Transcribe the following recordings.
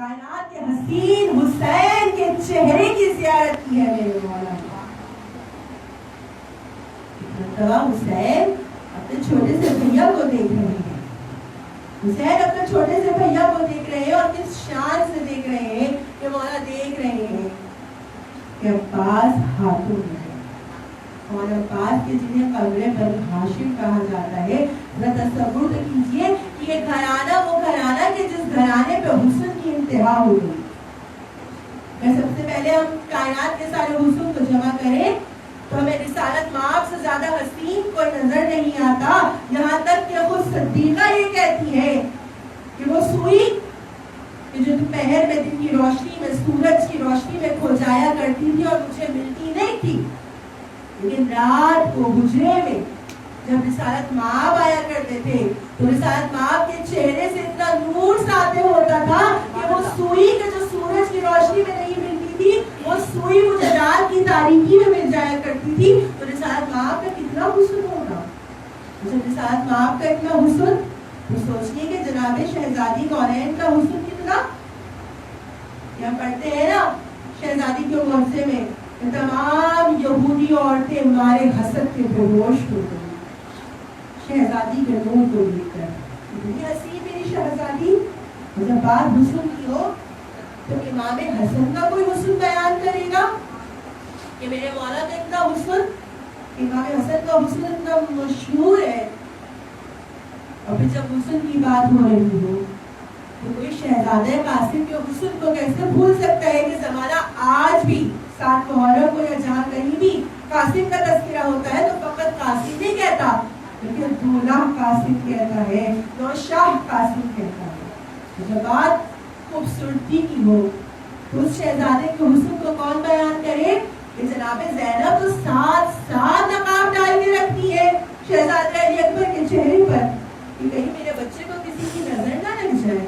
کائنات کے حسین حسین کے چہرے کی زیارت کی ہے میرے مولا نے. حسین اپنے چھوٹے سے بھیا کو دیکھ رہے ہیں. حسین اپنے چھوٹے سے بھیا کو دیکھ رہے ہیں اور کس شان سے دیکھ رہے ہیں کہ مولا دیکھ رہے ہیں کہ عباس ہاتھوں میں ہے. اور عباس کے جنہیں قبر بنی ہاشم کہا جاتا ہے. ذرا تصور تو کیجیے کہ یہ گھرانہ وہ گھرانہ کہ جس گھرانے پہ حسن کی انتہا ہو گئی. میں سب سے پہلے ہم کائنات کے سارے حسن کو جمع کریں تو ہمیں رسالت مآب سے زیادہ حسین کوئی نظر نہیں آتا. یہاں تک کہ خود صدیقہ یہ کہتی ہے کہ وہ سوئی کہ جو دوپہر میں دن کی روشنی میں سورج کی روشنی میں کھو جایا کرتی تھی اور مجھے ملتی نہیں تھی، لیکن رات کو حجرے میں جب رسالت مآب آیا کرتے تھے تو رسالت مآب کے چہرے سے اتنا نور ساطع ہوتا تھا کہ وہ سوئی کے جو سورج کی روشنی میں نہیں ملتی تھی وہ سوئی مجھے رات کی تاریکی میں مل جایا کرتی تھی. تو رسالت مآب کا کتنا حسن ہوگا. جب رسالت مآب کا اتنا حسن تو سوچئے کہ جناب شہزادی کونین کا حسن کتنا. ہم پڑھتے ہیں نا شہزادی کے معجزے میں تمام یہودی عورتیں ہمارے حسد کے بےہوش ہو گئی شہزادی کے نور کو دیکھ کر. اتنی حسین میری شہزادی. جب بات حسن کی ہو تو امام حسن کا کوئی حسن بیان کرے گا کہ میرے مولا کا اتنا حسن، امام حسن کا حسن اتنا مشہور ہے. اور پھر جب حسن کی بات ہو رہی ہو تو کوئی شہزادہ قاسم کے حسن کو کیسے بھول سکتا ہے کہ زمانہ آج بھی سات محرم کو یا جہاں کہیں بھی قاسم کا تذکرہ ہوتا ہے تو فقط قاسم نہیں کہتا لیکن دولہ قاسم کہتا ہے، نوشاہ قاسم کہتا ہے. جب بات خوبصورتی کی ہو تو اس شہزادے کے حسن کو کون بیان کرے کہ جناب زینب تو سات نقاب ڈال کے رکھتی ہے شہزادہ علی اکبر کے چہرے پر کہ کہیں میرے بچے کو کسی کی نظر نہ لگ جائے.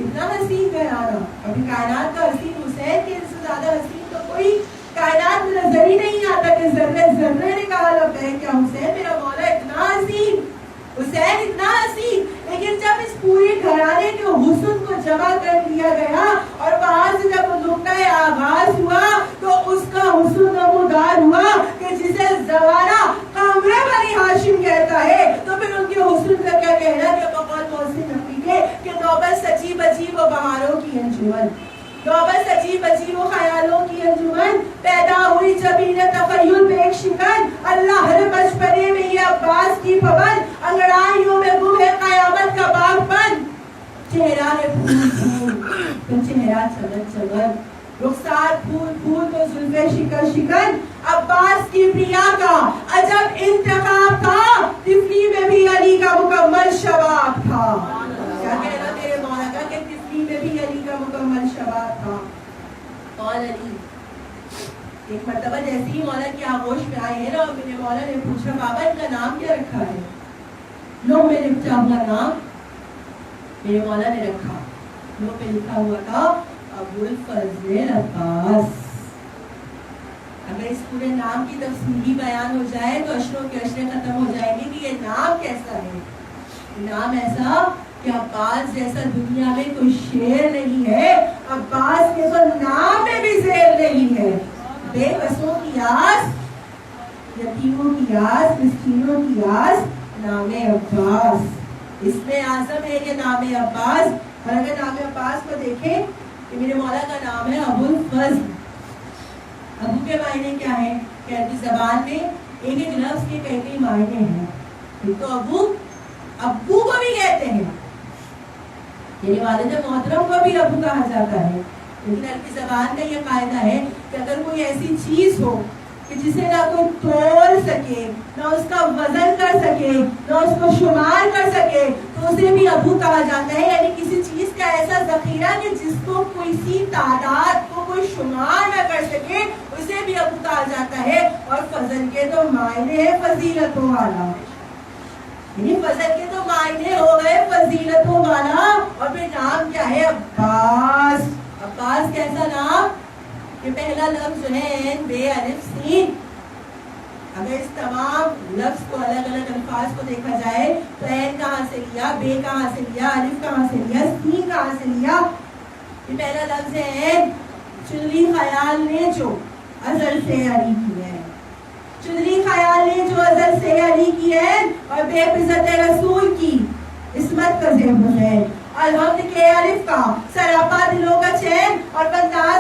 اتنا حسین گھرانہ. ابھی کائنات کا حسین حسین کے اس سے زیادہ حسین تو کوئی کائنات میں نظر ہی نہیں آتا کہ ذرے ذرے نے کہا لگتا ہے کیا حسین میرا مولا اتنا حسین، حسین اتنا حسین. لیکن جب اس پورے گھرانے کے حسن کو جمع کر لیا گیا اور وہاں سے جب نقطۂ آغاز ہوا تو اس کا حسن نمودار ہوا کہ جسے زمانہ قمر بنی ہاشم کہتا ہے تو پھر ان کے حسن کا کیا کہنا کہ بقول محسن نقوی کے کہ نوبت سجی بجی وہ بہاروں کی انجمن، نوبت سجی بجی وہ خیالوں کی انجمن، پیدا ہوئی جبین تخیل پہ ایک شکن، اللہ ہر بچپنے میں یہ عباس کی پابند، انگڑائیوں میں گم ہے قیامت کا باغ پن. چہرہ ہے پھول پھول تو چہرہ چمن چمن، رخسار پھول پھول تو زلفیں شکن شکن. عباس کی پریا کا عجب انتخاب تھا، طفلی میں بھی علی کا مکمل شباب تھا. کیا کہنا تیرے مولا کا کہ طفلی میں بھی علی کا مکمل شباب تھا. کون علی؟ ایک مرتبہ جیسے ہی مولا کی آغوش میں آئے ہیں نا میرے مولا نے پوچھا بابا ان کا نام کیا رکھا ہے؟ لوح میں لکھا ہوا نام میرے مولا نے رکھا. لوح پہ لکھا ہوا تھا ابو الفضل عباس. اگر اس پورے نام کی تفصیلی بیان ہو جائے تو اشروں کے اشرے ختم ہو جائیں گے کہ یہ نام کیسا ہے. نام ایسا کہ عباس جیسا دنیا میں کوئی شیر نہیں ہے، عباس کے تو نام میں بھی زیر نہیں ہے. بے بسوں کی آس، یتیموں کی آس، مسکینوں کی آس، نام عباس. اس میں اعظم ہے یہ نام عباس. اور اگر نام عباس کو دیکھیں کہ میرے مولا کا نام ہے ابو الفضل. ابو کے معنی کیا ہے کہ عربی زبان میں ایک ایک لفظ کے کئی معنی ہیں. ایک تو ابو کو بھی کہتے ہیں، یعنی والد محترم کو بھی ابو کہا جاتا ہے. لیکن عربی زبان کا یہ قاعدہ ہے کہ اگر کوئی ایسی چیز ہو کہ جسے نہ کوئی توڑ سکے، نہ اس کا وزن کر سکے، نہ اس کو شمار کر سکے تو اسے بھی ابو کہا جاتا ہے. یعنی کسی چیز کا ایسا ذخیرہ کہ جس کو کسی تعداد کو کوئی شمار نہ کر سکے اسے بھی ابو کہا جاتا ہے. اور فضل کے تو معنی ہے فضیلتوں والا، یعنی فضل کے تو معنی ہو گئے فضیلتوں والا. اور پھر نام کیا ہے؟ عباس. عباس کیسا نام کہ پہلا لفظ جو ہے بے الف سین. اگر اس تمام لفظ کو الگ الگ الفاظ کو دیکھا جائے تو عین کہاں سے لیا، بے کہاں سے لیا، الف کہاں سے لیا، سین کہاں سے لیا. یہ پہلا لفظ ہے چنلی خیال نے جو ازل سے علی کی ہے، چنلی خیال نے جو ازل سے علی کی ہے، اور بے عزت رسول کی عصمت کا زیب ہے، الحمد کے الف کا سراپا دلوں کا چین اور بندار